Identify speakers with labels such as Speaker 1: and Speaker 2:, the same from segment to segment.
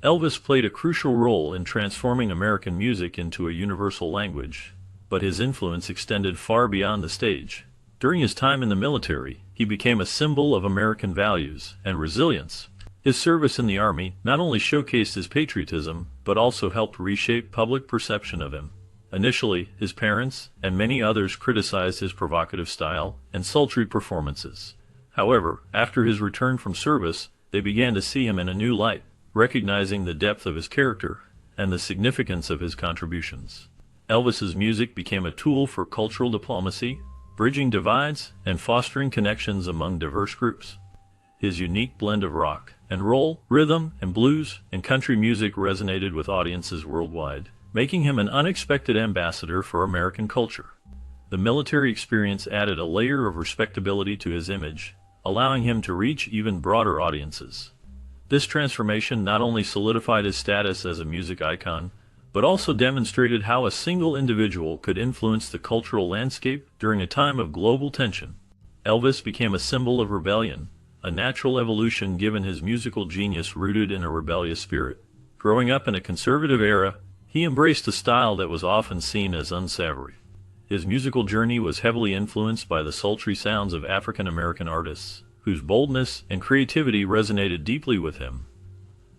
Speaker 1: Elvis played a crucial role in transforming American music into a universal language, but his influence extended far beyond the stage. During his time in the military, he became a symbol of American values and resilience. His service in the Army not only showcased his patriotism, but also helped reshape public perception of him. Initially, his parents and many others criticized his provocative style and sultry performances. However, after his return from service, they began to see him in a new light, recognizing the depth of his character and the significance of his contributions. Elvis's music became a tool for cultural diplomacy, bridging divides and fostering connections among diverse groups. His unique blend of rock and roll, rhythm and blues, and country music resonated with audiences worldwide, making him an unexpected ambassador for American culture. The military experience added a layer of respectability to his image, allowing him to reach even broader audiences. This transformation not only solidified his status as a music icon, but also demonstrated how a single individual could influence the cultural landscape during a time of global tension. Elvis became a symbol of rebellion, a natural evolution given his musical genius rooted in a rebellious spirit. Growing up in a conservative era, he embraced a style that was often seen as unsavory. His musical journey was heavily influenced by the sultry sounds of African American artists, whose boldness and creativity resonated deeply with him.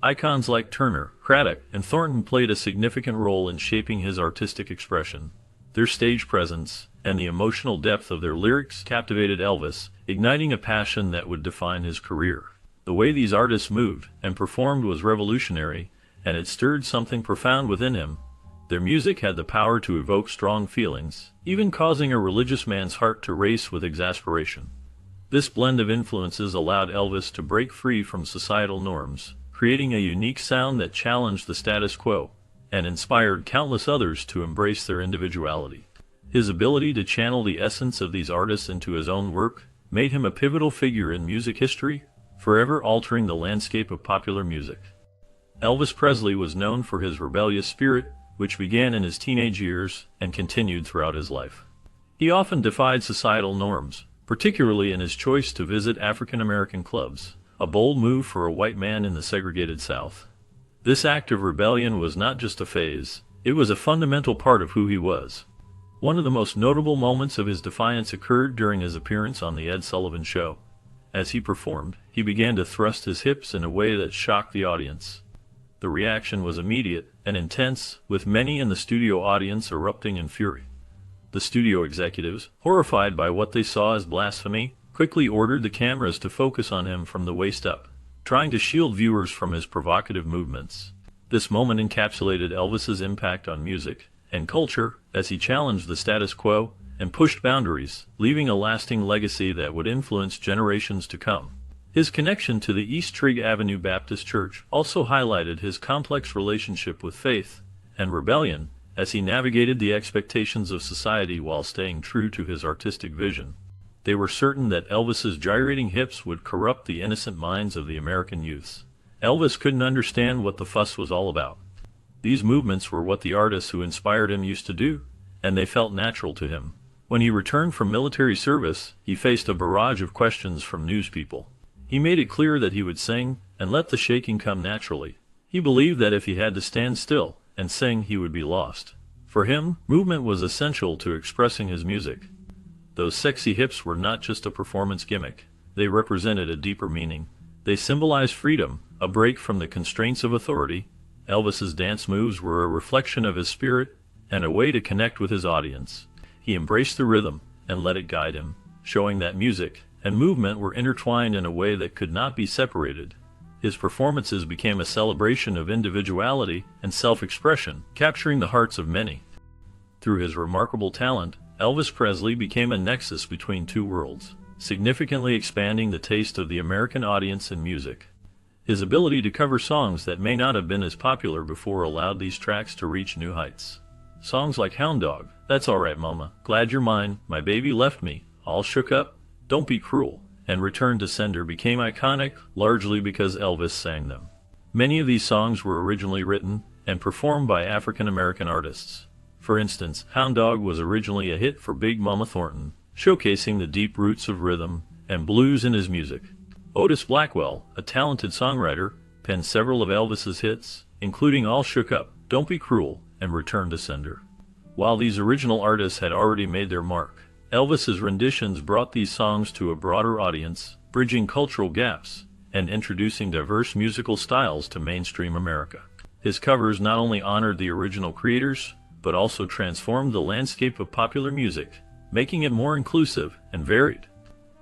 Speaker 1: Icons like Turner, Craddock, and Thornton played a significant role in shaping his artistic expression. Their stage presence and the emotional depth of their lyrics captivated Elvis, igniting a passion that would define his career. The way these artists moved and performed was revolutionary, and it stirred something profound within him. Their music had the power to evoke strong feelings, even causing a religious man's heart to race with exasperation. This blend of influences allowed Elvis to break free from societal norms, creating a unique sound that challenged the status quo and inspired countless others to embrace their individuality. His ability to channel the essence of these artists into his own work made him a pivotal figure in music history, forever altering the landscape of popular music. Elvis Presley was known for his rebellious spirit, which began in his teenage years and continued throughout his life. He often defied societal norms, particularly in his choice to visit African American clubs, a bold move for a white man in the segregated South. This act of rebellion was not just a phase, it was a fundamental part of who he was. One of the most notable moments of his defiance occurred during his appearance on The Ed Sullivan Show. As he performed, he began to thrust his hips in a way that shocked the audience. The reaction was immediate and intense, with many in the studio audience erupting in fury. The studio executives, horrified by what they saw as blasphemy, quickly ordered the cameras to focus on him from the waist up, trying to shield viewers from his provocative movements. This moment encapsulated Elvis's impact on music and culture as he challenged the status quo and pushed boundaries, leaving a lasting legacy that would influence generations to come. His connection to the East Trigg Avenue Baptist Church also highlighted his complex relationship with faith and rebellion as he navigated the expectations of society while staying true to his artistic vision. They were certain that Elvis's gyrating hips would corrupt the innocent minds of the American youths. Elvis couldn't understand what the fuss was all about. These movements were what the artists who inspired him used to do, and they felt natural to him. When he returned from military service, he faced a barrage of questions from news people. He made it clear that he would sing and let the shaking come naturally. He believed that if he had to stand still and sing, he would be lost. For him, movement was essential to expressing his music. Those sexy hips were not just a performance gimmick. They represented a deeper meaning. They symbolized freedom, a break from the constraints of authority. Elvis's dance moves were a reflection of his spirit and a way to connect with his audience. He embraced the rhythm and let it guide him, showing that music and movement were intertwined in a way that could not be separated. His performances became a celebration of individuality and self-expression, capturing the hearts of many. Through his remarkable talent, Elvis Presley became a nexus between two worlds, significantly expanding the taste of the American audience in music. His ability to cover songs that may not have been as popular before allowed these tracks to reach new heights. Songs like Hound Dog, That's Alright Mama, Glad You're Mine, My Baby Left Me, All Shook Up, Don't Be Cruel, and Return to Sender became iconic, largely because Elvis sang them. Many of these songs were originally written and performed by African American artists. For instance, Hound Dog was originally a hit for Big Mama Thornton, showcasing the deep roots of rhythm and blues in his music. Otis Blackwell, a talented songwriter, penned several of Elvis's hits, including All Shook Up, Don't Be Cruel, and Return to Sender. While these original artists had already made their mark, Elvis's renditions brought these songs to a broader audience, bridging cultural gaps and introducing diverse musical styles to mainstream America. His covers not only honored the original creators, but also transformed the landscape of popular music, making it more inclusive and varied.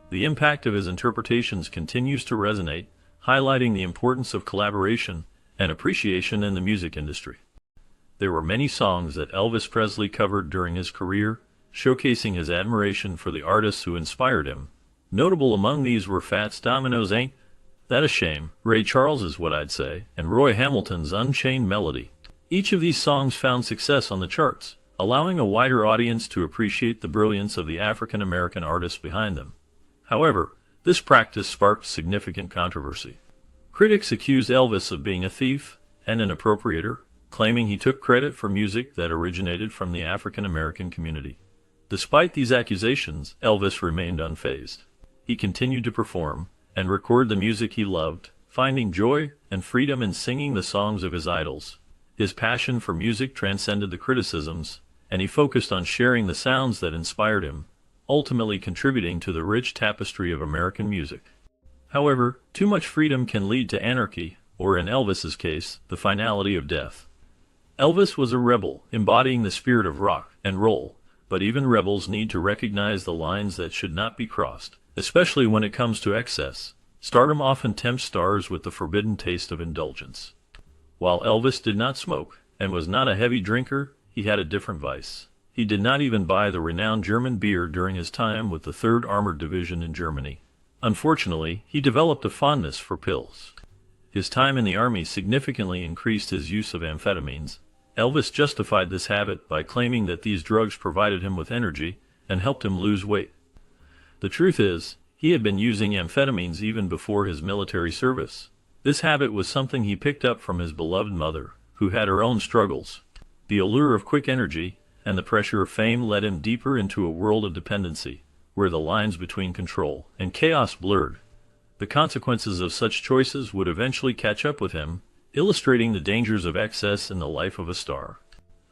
Speaker 1: The impact of his interpretations continues to resonate, highlighting the importance of collaboration and appreciation in the music industry. There were many songs that Elvis Presley covered during his career, showcasing his admiration for the artists who inspired him. Notable among these were Fats Domino's Ain't That a Shame, Ray Charles's What I'd Say, and Roy Hamilton's Unchained Melody. Each of these songs found success on the charts, allowing a wider audience to appreciate the brilliance of the African-American artists behind them. However, this practice sparked significant controversy. Critics accused Elvis of being a thief and an appropriator, claiming he took credit for music that originated from the African-American community. Despite these accusations, Elvis remained unfazed. He continued to perform and record the music he loved, finding joy and freedom in singing the songs of his idols. His passion for music transcended the criticisms, and he focused on sharing the sounds that inspired him, ultimately contributing to the rich tapestry of American music. However, too much freedom can lead to anarchy, or in Elvis's case, the finality of death. Elvis was a rebel, embodying the spirit of rock and roll, but even rebels need to recognize the lines that should not be crossed, especially when it comes to excess. Stardom often tempts stars with the forbidden taste of indulgence. While Elvis did not smoke, and was not a heavy drinker, he had a different vice. He did not even buy the renowned German beer during his time with the 3rd Armored Division in Germany. Unfortunately, he developed a fondness for pills. His time in the Army significantly increased his use of amphetamines. Elvis justified this habit by claiming that these drugs provided him with energy and helped him lose weight. The truth is, he had been using amphetamines even before his military service. This habit was something he picked up from his beloved mother, who had her own struggles. The allure of quick energy and the pressure of fame led him deeper into a world of dependency, where the lines between control and chaos blurred. The consequences of such choices would eventually catch up with him, illustrating the dangers of excess in the life of a star.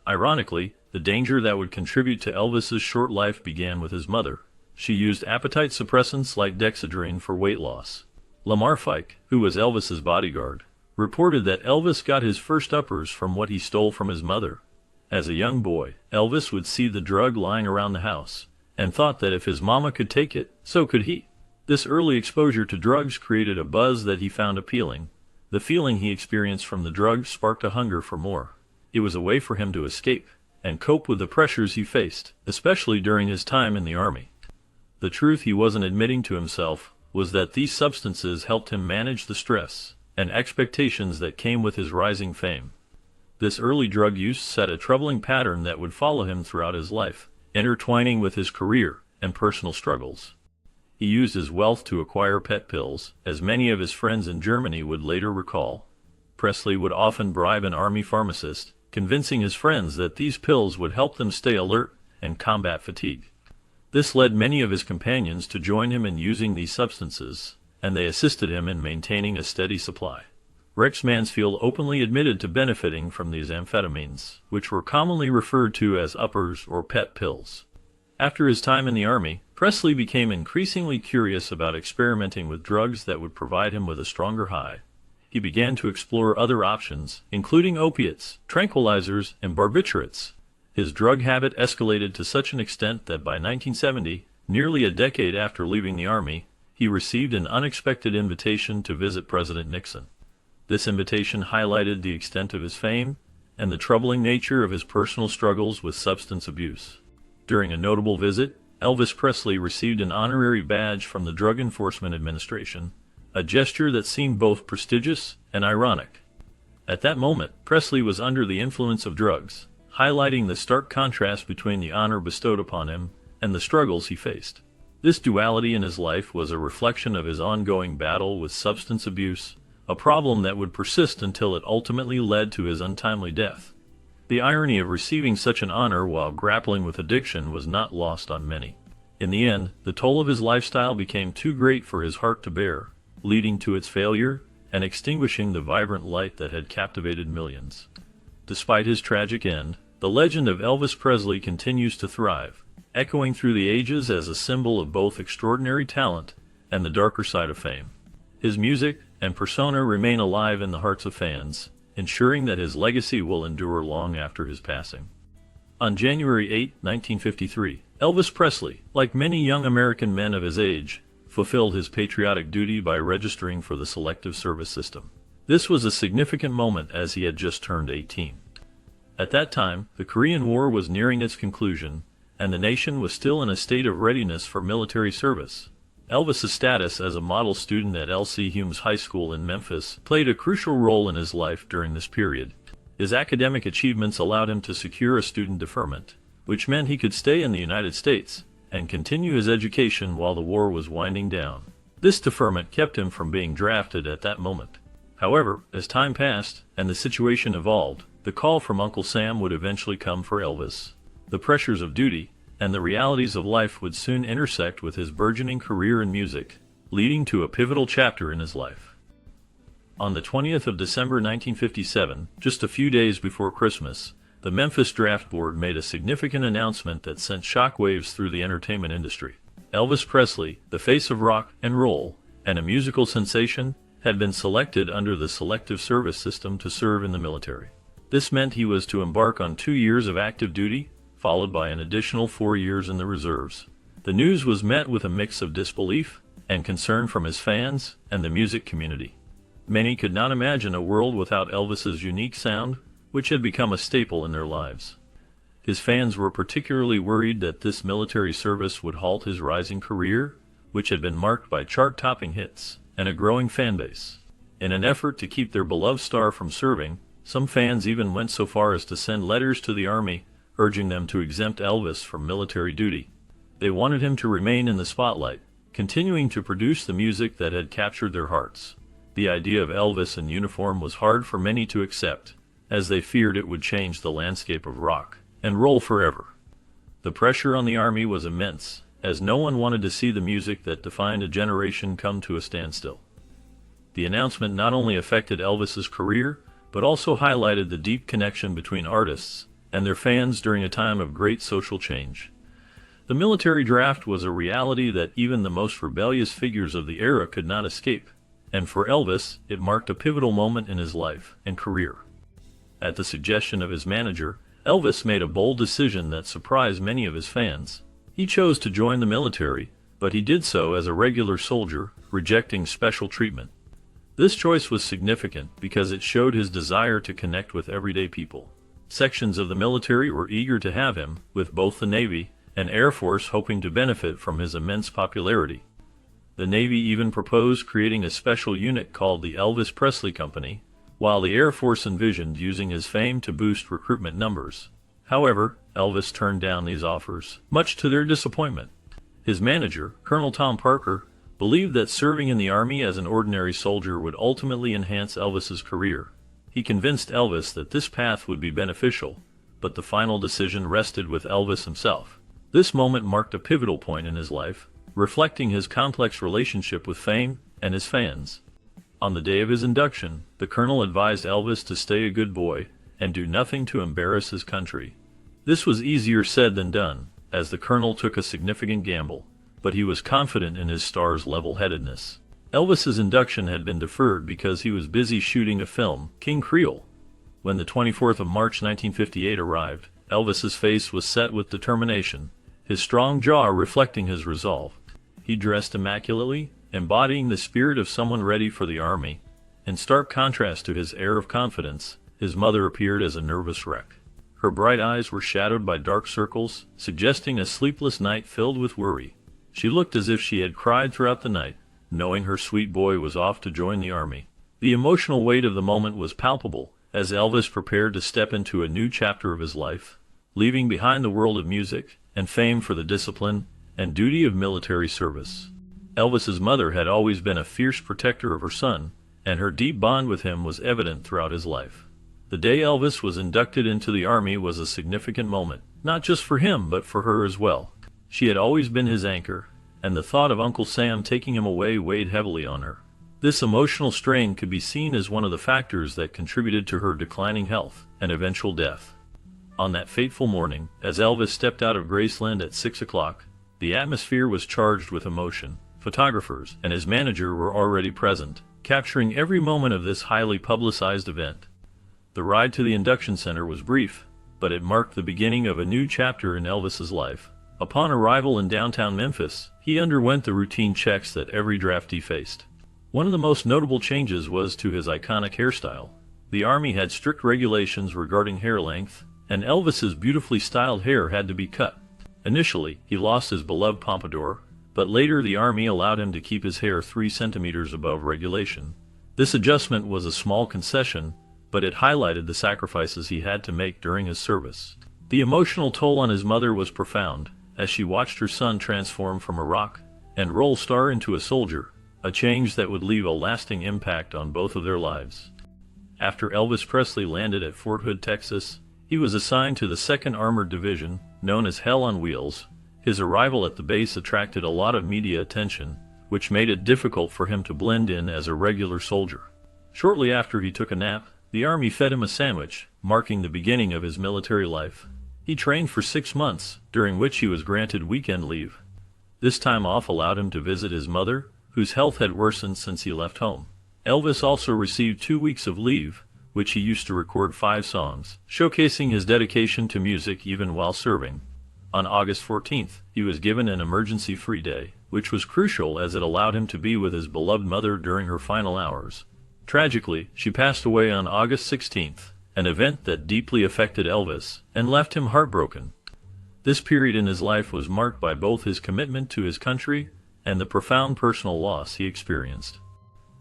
Speaker 1: Ironically, the danger that would contribute to Elvis's short life began with his mother. She used appetite suppressants like Dexedrine for weight loss. Lamar Fike, who was Elvis's bodyguard, reported that Elvis got his first uppers from what he stole from his mother. As a young boy, Elvis would see the drug lying around the house, and thought that if his mama could take it, so could he. This early exposure to drugs created a buzz that he found appealing. The feeling he experienced from the drug sparked a hunger for more. It was a way for him to escape and cope with the pressures he faced, especially during his time in the Army. The truth he wasn't admitting to himself was that these substances helped him manage the stress and expectations that came with his rising fame. This early drug use set a troubling pattern that would follow him throughout his life, intertwining with his career and personal struggles. He used his wealth to acquire pet pills, as many of his friends in Germany would later recall. Presley would often bribe an army pharmacist, convincing his friends that these pills would help them stay alert and combat fatigue. This led many of his companions to join him in using these substances, and they assisted him in maintaining a steady supply. Rex Mansfield openly admitted to benefiting from these amphetamines, which were commonly referred to as uppers or pet pills. After his time in the Army, Presley became increasingly curious about experimenting with drugs that would provide him with a stronger high. He began to explore other options, including opiates, tranquilizers, and barbiturates. His drug habit escalated to such an extent that by 1970, nearly a decade after leaving the Army, he received an unexpected invitation to visit President Nixon. This invitation highlighted the extent of his fame and the troubling nature of his personal struggles with substance abuse. During a notable visit, Elvis Presley received an honorary badge from the Drug Enforcement Administration, a gesture that seemed both prestigious and ironic. At that moment, Presley was under the influence of drugs, highlighting the stark contrast between the honor bestowed upon him and the struggles he faced. This duality in his life was a reflection of his ongoing battle with substance abuse, a problem that would persist until it ultimately led to his untimely death. The irony of receiving such an honor while grappling with addiction was not lost on many. In the end, the toll of his lifestyle became too great for his heart to bear, leading to its failure and extinguishing the vibrant light that had captivated millions. Despite his tragic end, the legend of Elvis Presley continues to thrive, echoing through the ages as a symbol of both extraordinary talent and the darker side of fame. His music and persona remain alive in the hearts of fans, ensuring that his legacy will endure long after his passing. On January 8, 1953, Elvis Presley, like many young American men of his age, fulfilled his patriotic duty by registering for the Selective Service System. This was a significant moment as he had just turned 18. At that time, the Korean War was nearing its conclusion, and the nation was still in a state of readiness for military service. Elvis's status as a model student at L.C. Humes High School in Memphis played a crucial role in his life during this period. His academic achievements allowed him to secure a student deferment, which meant he could stay in the United States and continue his education while the war was winding down. This deferment kept him from being drafted at that moment. However, as time passed and the situation evolved, the call from Uncle Sam would eventually come for Elvis. The pressures of duty and the realities of life would soon intersect with his burgeoning career in music, leading to a pivotal chapter in his life. On the 20th of December 1957, just a few days before Christmas, the Memphis Draft Board made a significant announcement that sent shockwaves through the entertainment industry. Elvis Presley, the face of rock and roll, and a musical sensation, had been selected under the Selective Service System to serve in the military. This meant he was to embark on 2 years of active duty, followed by an additional 4 years in the reserves. The news was met with a mix of disbelief and concern from his fans and the music community. Many could not imagine a world without Elvis's unique sound, which had become a staple in their lives. His fans were particularly worried that this military service would halt his rising career, which had been marked by chart-topping hits and a growing fan base. In an effort to keep their beloved star from serving, some fans even went so far as to send letters to the Army urging them to exempt Elvis from military duty. They wanted him to remain in the spotlight, continuing to produce the music that had captured their hearts. The idea of Elvis in uniform was hard for many to accept, as they feared it would change the landscape of rock and roll forever. The pressure on the Army was immense, as no one wanted to see the music that defined a generation come to a standstill. The announcement not only affected Elvis's career, but also highlighted the deep connection between artists and their fans during a time of great social change. The military draft was a reality that even the most rebellious figures of the era could not escape, and for Elvis, it marked a pivotal moment in his life and career. At the suggestion of his manager, Elvis made a bold decision that surprised many of his fans. He chose to join the military, but he did so as a regular soldier, rejecting special treatment. This choice was significant because it showed his desire to connect with everyday people. Sections of the military were eager to have him, with both the Navy and Air Force hoping to benefit from his immense popularity. The Navy even proposed creating a special unit called the Elvis Presley Company, while the Air Force envisioned using his fame to boost recruitment numbers. However, Elvis turned down these offers, much to their disappointment. His manager, Colonel Tom Parker, believed that serving in the Army as an ordinary soldier would ultimately enhance Elvis's career. He convinced Elvis that this path would be beneficial, but the final decision rested with Elvis himself. This moment marked a pivotal point in his life, reflecting his complex relationship with fame and his fans. On the day of his induction, the colonel advised Elvis to stay a good boy and do nothing to embarrass his country. This was easier said than done, as the colonel took a significant gamble, but he was confident in his star's level-headedness. Elvis's induction had been deferred because he was busy shooting a film, King Creole. When the 24th of March 1958 arrived, Elvis's face was set with determination, his strong jaw reflecting his resolve. He dressed immaculately, embodying the spirit of someone ready for the Army. In stark contrast to his air of confidence, his mother appeared as a nervous wreck. Her bright eyes were shadowed by dark circles, suggesting a sleepless night filled with worry. She looked as if she had cried throughout the night, knowing her sweet boy was off to join the Army. The emotional weight of the moment was palpable, as Elvis prepared to step into a new chapter of his life, leaving behind the world of music and fame for the discipline and duty of military service. Elvis's mother had always been a fierce protector of her son, and her deep bond with him was evident throughout his life. The day Elvis was inducted into the Army was a significant moment, not just for him but for her as well. She had always been his anchor, and the thought of Uncle Sam taking him away weighed heavily on her. This emotional strain could be seen as one of the factors that contributed to her declining health and eventual death. On that fateful morning, as Elvis stepped out of Graceland at 6 o'clock, the atmosphere was charged with emotion. Photographers and his manager were already present, capturing every moment of this highly publicized event. The ride to the induction center was brief, but it marked the beginning of a new chapter in Elvis's life. Upon arrival in downtown Memphis, he underwent the routine checks that every draftee faced. One of the most notable changes was to his iconic hairstyle. The Army had strict regulations regarding hair length, and Elvis's beautifully styled hair had to be cut. Initially, he lost his beloved pompadour, but later the Army allowed him to keep his hair 3 centimeters above regulation. This adjustment was a small concession, but it highlighted the sacrifices he had to make during his service. The emotional toll on his mother was profound, as she watched her son transform from a rock and roll star into a soldier, a change that would leave a lasting impact on both of their lives. After Elvis Presley landed at Fort Hood, Texas, he was assigned to the 2nd Armored Division, known as Hell on Wheels. His arrival at the base attracted a lot of media attention, which made it difficult for him to blend in as a regular soldier. Shortly after he took a nap, the Army fed him a sandwich, marking the beginning of his military life. He trained for 6 months, during which he was granted weekend leave. This time off allowed him to visit his mother, whose health had worsened since he left home. Elvis also received 2 weeks of leave, which he used to record 5 songs, showcasing his dedication to music even while serving. On August 14th, he was given an emergency-free day, which was crucial as it allowed him to be with his beloved mother during her final hours. Tragically, she passed away on August 16th, an event that deeply affected Elvis and left him heartbroken. This period in his life was marked by both his commitment to his country and the profound personal loss he experienced.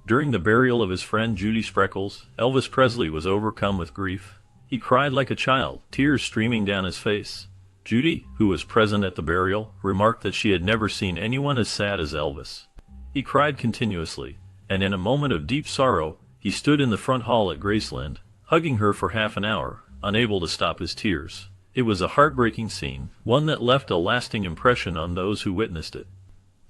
Speaker 1: During the burial of his friend Judy Spreckles, Elvis Presley was overcome with grief. He cried like a child, tears streaming down his face. Judy, who was present at the burial, remarked that she had never seen anyone as sad as Elvis. He cried continuously, and in a moment of deep sorrow, he stood in the front hall at Graceland, hugging her for half an hour, unable to stop his tears. It was a heartbreaking scene, one that left a lasting impression on those who witnessed it.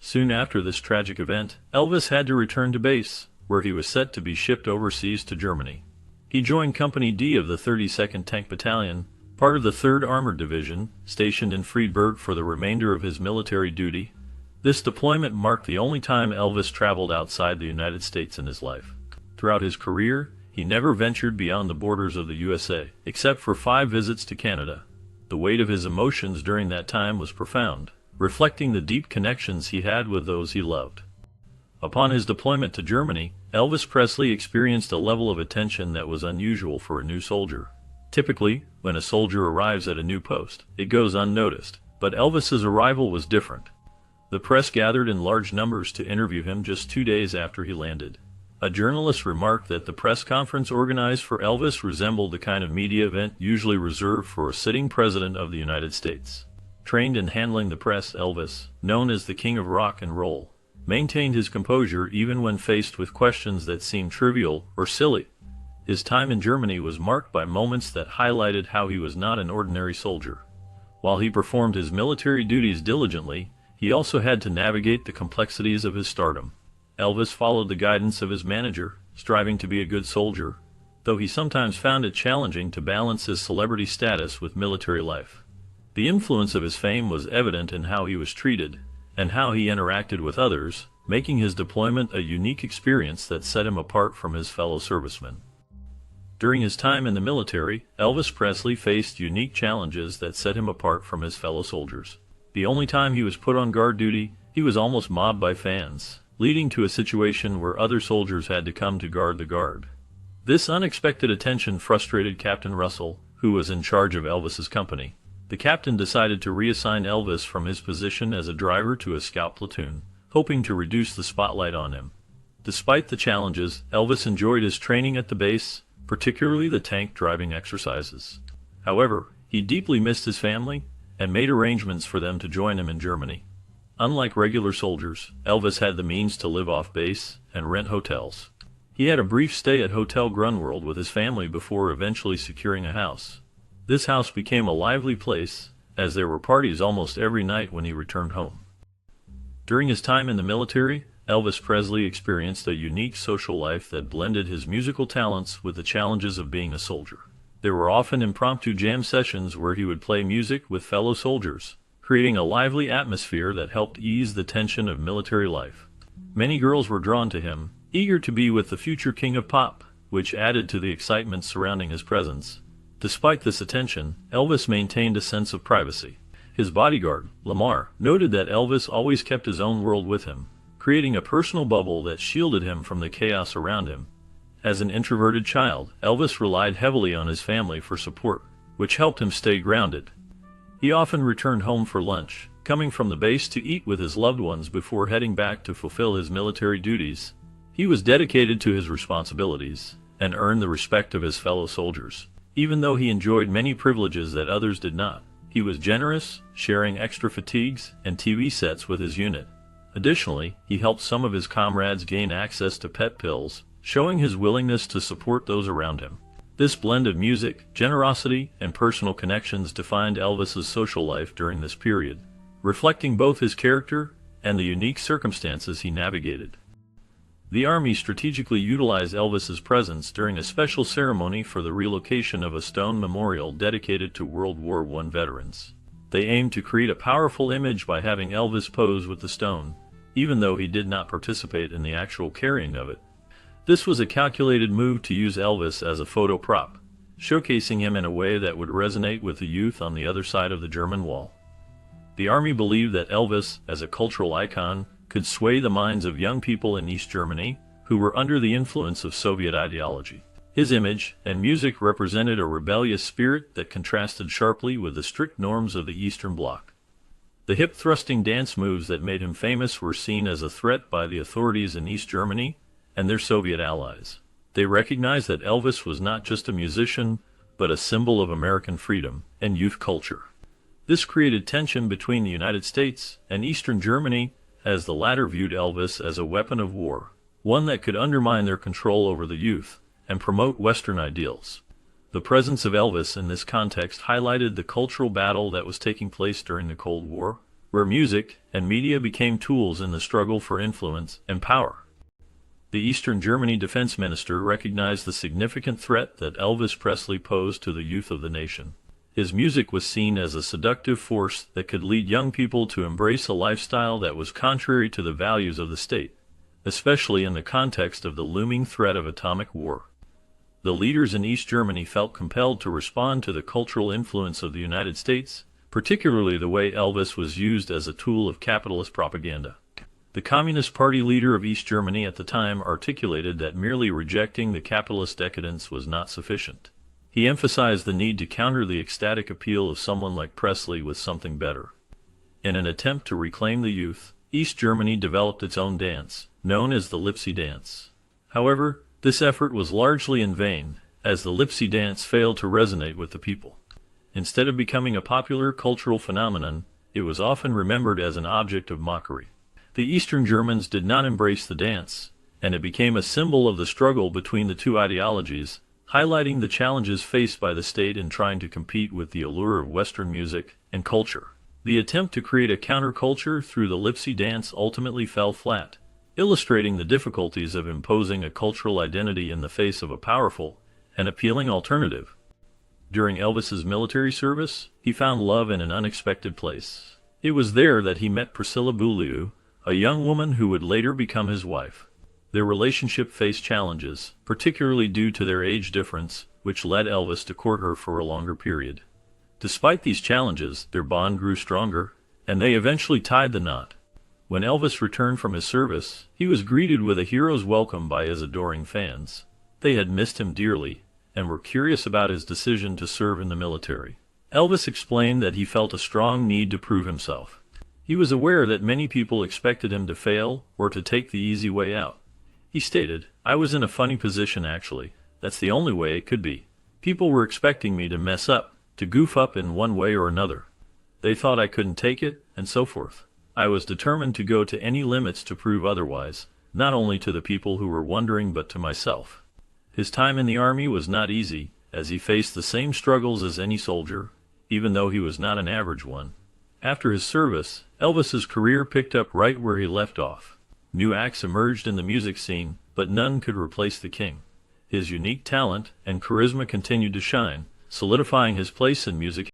Speaker 1: Soon after this tragic event, Elvis had to return to base, where he was set to be shipped overseas to Germany. He joined Company D of the 32nd Tank Battalion, part of the 3rd Armored Division, stationed in Friedberg for the remainder of his military duty. This deployment marked the only time Elvis traveled outside the United States in his life. Throughout his career, he never ventured beyond the borders of the USA, except for 5 visits to Canada. The weight of his emotions during that time was profound, reflecting the deep connections he had with those he loved. Upon his deployment to Germany, Elvis Presley experienced a level of attention that was unusual for a new soldier. Typically, when a soldier arrives at a new post, it goes unnoticed, but Elvis's arrival was different. The press gathered in large numbers to interview him just 2 days after he landed. A journalist remarked that the press conference organized for Elvis resembled the kind of media event usually reserved for a sitting president of the United States. Trained in handling the press, Elvis, known as the King of Rock and Roll, maintained his composure even when faced with questions that seemed trivial or silly. His time in Germany was marked by moments that highlighted how he was not an ordinary soldier. While he performed his military duties diligently, he also had to navigate the complexities of his stardom. Elvis followed the guidance of his manager, striving to be a good soldier, though he sometimes found it challenging to balance his celebrity status with military life. The influence of his fame was evident in how he was treated and how he interacted with others, making his deployment a unique experience that set him apart from his fellow servicemen. During his time in the military, Elvis Presley faced unique challenges that set him apart from his fellow soldiers. The only time he was put on guard duty, he was almost mobbed by fans, leading to a situation where other soldiers had to come to guard the guard. This unexpected attention frustrated Captain Russell, who was in charge of Elvis's company. The captain decided to reassign Elvis from his position as a driver to a scout platoon, hoping to reduce the spotlight on him. Despite the challenges, Elvis enjoyed his training at the base, particularly the tank driving exercises. However, he deeply missed his family and made arrangements for them to join him in Germany. Unlike regular soldiers, Elvis had the means to live off base and rent hotels. He had a brief stay at Hotel Grunwald with his family before eventually securing a house. This house became a lively place, as there were parties almost every night when he returned home. During his time in the military, Elvis Presley experienced a unique social life that blended his musical talents with the challenges of being a soldier. There were often impromptu jam sessions where he would play music with fellow soldiers, creating a lively atmosphere that helped ease the tension of military life. Many girls were drawn to him, eager to be with the future king of pop, which added to the excitement surrounding his presence. Despite this attention, Elvis maintained a sense of privacy. His bodyguard, Lamar, noted that Elvis always kept his own world with him, creating a personal bubble that shielded him from the chaos around him. As an introverted child, Elvis relied heavily on his family for support, which helped him stay grounded. He often returned home for lunch, coming from the base to eat with his loved ones before heading back to fulfill his military duties. He was dedicated to his responsibilities and earned the respect of his fellow soldiers. Even though he enjoyed many privileges that others did not, he was generous, sharing extra fatigues and TV sets with his unit. Additionally, he helped some of his comrades gain access to pet pills, showing his willingness to support those around him. This blend of music, generosity, and personal connections defined Elvis's social life during this period, reflecting both his character and the unique circumstances he navigated. The Army strategically utilized Elvis's presence during a special ceremony for the relocation of a stone memorial dedicated to World War I veterans. They aimed to create a powerful image by having Elvis pose with the stone, even though he did not participate in the actual carrying of it. This was a calculated move to use Elvis as a photo prop, showcasing him in a way that would resonate with the youth on the other side of the German Wall. The Army believed that Elvis, as a cultural icon, could sway the minds of young people in East Germany who were under the influence of Soviet ideology. His image and music represented a rebellious spirit that contrasted sharply with the strict norms of the Eastern Bloc. The hip-thrusting dance moves that made him famous were seen as a threat by the authorities in East Germany and their Soviet allies. They recognized that Elvis was not just a musician, but a symbol of American freedom and youth culture. This created tension between the United States and Eastern Germany, as the latter viewed Elvis as a weapon of war, one that could undermine their control over the youth and promote Western ideals. The presence of Elvis in this context highlighted the cultural battle that was taking place during the Cold War, where music and media became tools in the struggle for influence and power. The Eastern Germany defense minister recognized the significant threat that Elvis Presley posed to the youth of the nation. His music was seen as a seductive force that could lead young people to embrace a lifestyle that was contrary to the values of the state, especially in the context of the looming threat of atomic war. The leaders in East Germany felt compelled to respond to the cultural influence of the United States, particularly the way Elvis was used as a tool of capitalist propaganda. The Communist Party leader of East Germany at the time articulated that merely rejecting the capitalist decadence was not sufficient. He emphasized the need to counter the ecstatic appeal of someone like Presley with something better. In an attempt to reclaim the youth, East Germany developed its own dance, known as the Lipsy dance. However, this effort was largely in vain, as the Lipsy dance failed to resonate with the people. Instead of becoming a popular cultural phenomenon, it was often remembered as an object of mockery. The Eastern Germans did not embrace the dance, and it became a symbol of the struggle between the two ideologies, highlighting the challenges faced by the state in trying to compete with the allure of Western music and culture. The attempt to create a counterculture through the Lipsy dance ultimately fell flat, illustrating the difficulties of imposing a cultural identity in the face of a powerful and appealing alternative. During Elvis's military service, he found love in an unexpected place. It was there that he met Priscilla Beaulieu, a young woman who would later become his wife. Their relationship faced challenges, particularly due to their age difference, which led Elvis to court her for a longer period. Despite these challenges, their bond grew stronger, and they eventually tied the knot. When Elvis returned from his service, he was greeted with a hero's welcome by his adoring fans. They had missed him dearly, and were curious about his decision to serve in the military. Elvis explained that he felt a strong need to prove himself. He was aware that many people expected him to fail or to take the easy way out. He stated, "I was in a funny position actually. That's the only way it could be. People were expecting me to mess up, to goof up in one way or another. They thought I couldn't take it, and so forth. I was determined to go to any limits to prove otherwise, not only to the people who were wondering but to myself." His time in the Army was not easy, as he faced the same struggles as any soldier, even though he was not an average one. After his service, Elvis's career picked up right where he left off. New acts emerged in the music scene, but none could replace the king. His unique talent and charisma continued to shine, solidifying his place in music